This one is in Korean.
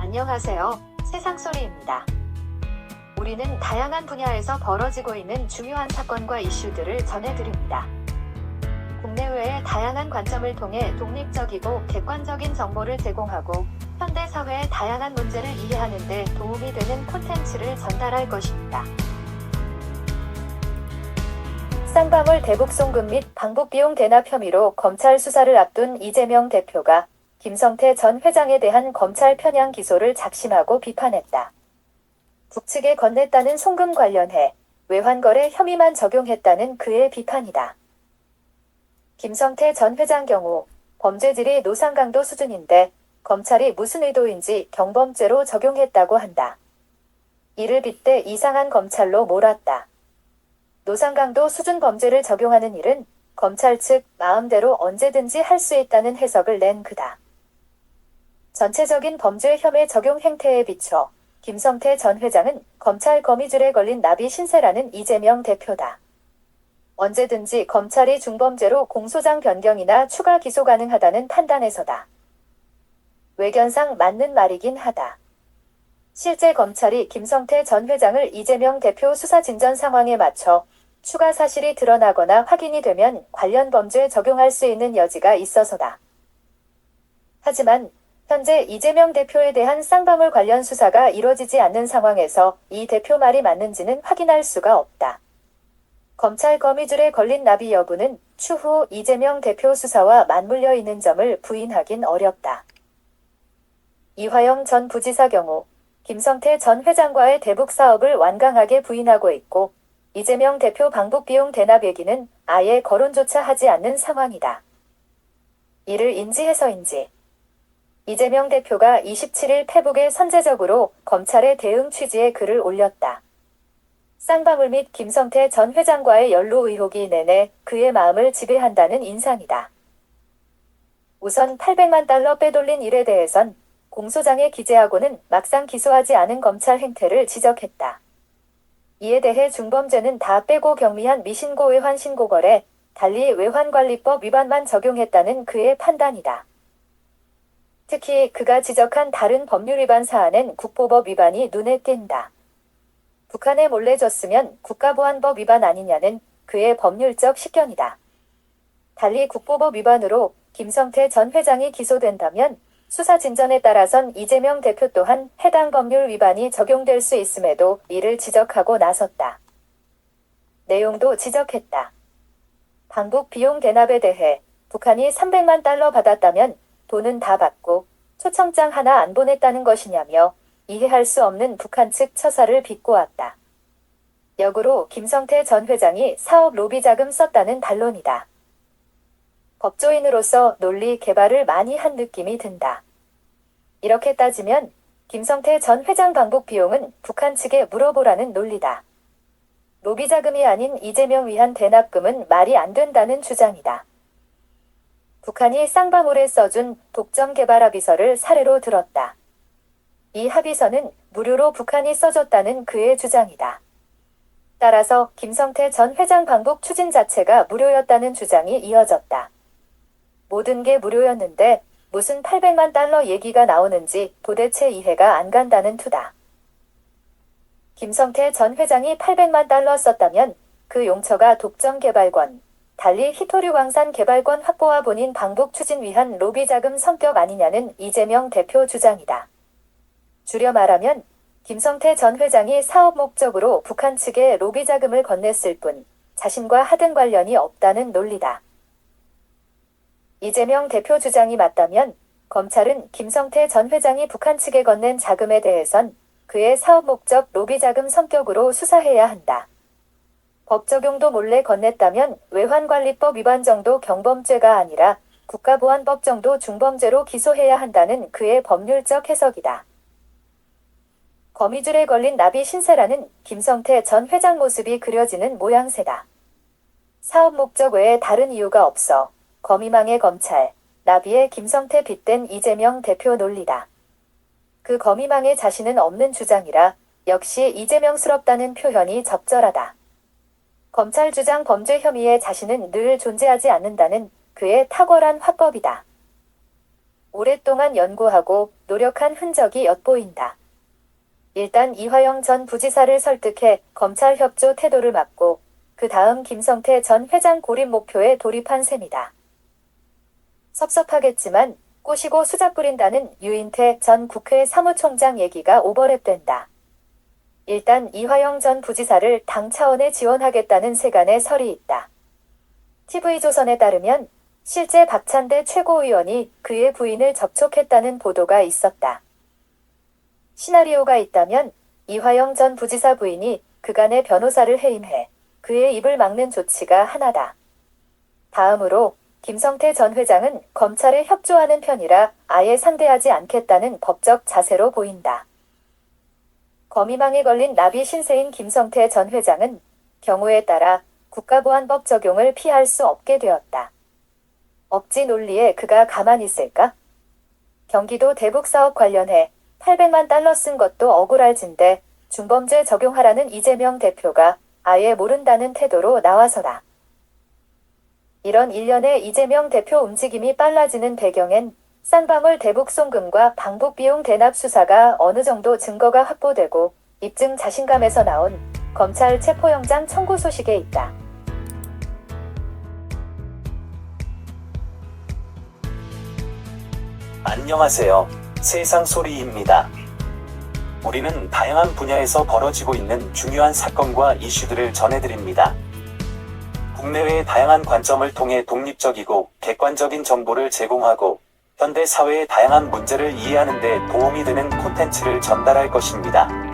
안녕하세요. 세상소리입니다. 우리는 다양한 분야에서 벌어지고 있는 중요한 사건과 이슈들을 전해드립니다. 국내외의 다양한 관점을 통해 독립적이고 객관적인 정보를 제공하고 현대 사회의 다양한 문제를 이해하는 데 도움이 되는 콘텐츠를 전달할 것입니다. 쌍방울 대북 송금 및 방북비용 대납 혐의로 검찰 수사를 앞둔 이재명 대표가 김성태 전 회장에 대한 검찰 편향 기소를 작심하고 비판했다. 북측에 건넸다는 송금 관련해 외환거래 혐의만 적용했다는 그의 비판이다. 김성태 전 회장 경우 범죄질이 노상강도 수준인데 검찰이 무슨 의도인지 경범죄로 적용했다고 한다. 이를 빗대 이상한 검찰로 몰았다. 노상강도 수준 범죄를 적용하는 일은 검찰 측 마음대로 언제든지 할 수 있다는 해석을 낸 그다. 전체적인 범죄 혐의 적용 행태에 비춰 김성태 전 회장은 검찰 거미줄에 걸린 나비 신세라는 이재명 대표다. 언제든지 검찰이 중범죄로 공소장 변경이나 추가 기소 가능하다는 판단에서다. 외견상 맞는 말이긴 하다. 실제 검찰이 김성태 전 회장을 이재명 대표 수사 진전 상황에 맞춰 추가 사실이 드러나거나 확인이 되면 관련 범죄에 적용할 수 있는 여지가 있어서다. 하지만 현재 이재명 대표에 대한 쌍방울 관련 수사가 이뤄지지 않는 상황에서 이 대표 말이 맞는지는 확인할 수가 없다. 검찰 거미줄에 걸린 나비 여부는 추후 이재명 대표 수사와 맞물려 있는 점을 부인하긴 어렵다. 이화영 전 부지사 경우 김성태 전 회장과의 대북 사업을 완강하게 부인하고 있고 이재명 대표 방북비용 대납 얘기는 아예 거론조차 하지 않는 상황이다. 이를 인지해서인지 이재명 대표가 27일 페북에 선제적으로 검찰의 대응 취지의 글을 올렸다. 쌍방울 및 김성태 전 회장과의 연루 의혹이 내내 그의 마음을 지배한다는 인상이다. 우선 800만 달러 빼돌린 일에 대해선 공소장에 기재하고는 막상 기소하지 않은 검찰 행태를 지적했다. 이에 대해 중범죄는 다 빼고 경미한 미신고 외환 신고거래, 달리 외환관리법 위반만 적용했다는 그의 판단이다. 특히 그가 지적한 다른 법률 위반 사안엔 국보법 위반이 눈에 띈다. 북한에 몰래 줬으면 국가보안법 위반 아니냐는 그의 법률적 식견이다. 달리 국보법 위반으로 김성태 전 회장이 기소된다면 수사 진전에 따라선 이재명 대표 또한 해당 법률 위반이 적용될 수 있음에도 이를 지적하고 나섰다. 내용도 지적했다. 방북 비용 대납에 대해 북한이 300만 달러 받았다면 돈은 다 받고 초청장 하나 안 보냈다는 것이냐며 이해할 수 없는 북한 측 처사를 비꼬았다. 역으로 김성태 전 회장이 사업 로비 자금 썼다는 반론이다. 법조인으로서 논리 개발을 많이 한 느낌이 든다. 이렇게 따지면 김성태 전 회장 방북 비용은 북한 측에 물어보라는 논리다. 로비 자금이 아닌 이재명 위한 대납금은 말이 안 된다는 주장이다. 북한이 쌍방울에 써준 독점 개발 합의서를 사례로 들었다. 이 합의서는 무료로 북한이 써줬다는 그의 주장이다. 따라서 김성태 전 회장 방북 추진 자체가 무료였다는 주장이 이어졌다. 모든 게 무료였는데 무슨 800만 달러 얘기가 나오는지 도대체 이해가 안 간다는 투다. 김성태 전 회장이 800만 달러 썼다면 그 용처가 독점 개발권, 달리 히토류 광산 개발권 확보와 본인 방북 추진 위한 로비 자금 성격 아니냐는 이재명 대표 주장이다. 줄여 말하면 김성태 전 회장이 사업 목적으로 북한 측에 로비 자금을 건넸을 뿐 자신과 하등 관련이 없다는 논리다. 이재명 대표 주장이 맞다면 검찰은 김성태 전 회장이 북한 측에 건넨 자금에 대해선 그의 사업 목적 로비 자금 성격으로 수사해야 한다. 법 적용도 몰래 건넸다면 외환관리법 위반 정도 경범죄가 아니라 국가보안법 정도 중범죄로 기소해야 한다는 그의 법률적 해석이다. 거미줄에 걸린 나비 신세라는 김성태 전 회장 모습이 그려지는 모양새다. 사업 목적 외에 다른 이유가 없어 거미망의 검찰, 나비의 김성태 빗댄 이재명 대표 논리다. 그 거미망에 자신은 없는 주장이라 역시 이재명스럽다는 표현이 적절하다. 검찰 주장 범죄 혐의에 자신은 늘 존재하지 않는다는 그의 탁월한 화법이다. 오랫동안 연구하고 노력한 흔적이 엿보인다. 일단 이화영 전 부지사를 설득해 검찰 협조 태도를 막고 그 다음 김성태 전 회장 고립 목표에 돌입한 셈이다. 섭섭하겠지만 꼬시고 수작 부린다는 유인태 전 국회 사무총장 얘기가 오버랩된다. 일단 이화영 전 부지사를 당 차원에 지원하겠다는 세간의 설이 있다. TV조선에 따르면 실제 박찬대 최고위원이 그의 부인을 접촉했다는 보도가 있었다. 시나리오가 있다면 이화영 전 부지사 부인이 그간의 변호사를 해임해 그의 입을 막는 조치가 하나다. 다음으로 김성태 전 회장은 검찰에 협조하는 편이라 아예 상대하지 않겠다는 법적 자세로 보인다. 거미망에 걸린 나비 신세인 김성태 전 회장은 경우에 따라 국가보안법 적용을 피할 수 없게 되었다. 억지 논리에 그가 가만히 있을까? 경기도 대북 사업 관련해 800만 달러 쓴 것도 억울할 진데 중범죄 적용하라는 이재명 대표가 아예 모른다는 태도로 나와서다. 이런 일련의 이재명 대표 움직임이 빨라지는 배경엔 쌍방울 대북 송금과 방북 비용 대납 수사가 어느 정도 증거가 확보되고 입증 자신감에서 나온 검찰 체포영장 청구 소식에 있다. 안녕하세요. 세상소리입니다. 우리는 다양한 분야에서 벌어지고 있는 중요한 사건과 이슈들을 전해드립니다. 국내외의 다양한 관점을 통해 독립적이고 객관적인 정보를 제공하고 현대 사회의 다양한 문제를 이해하는 데 도움이 되는 콘텐츠를 전달할 것입니다.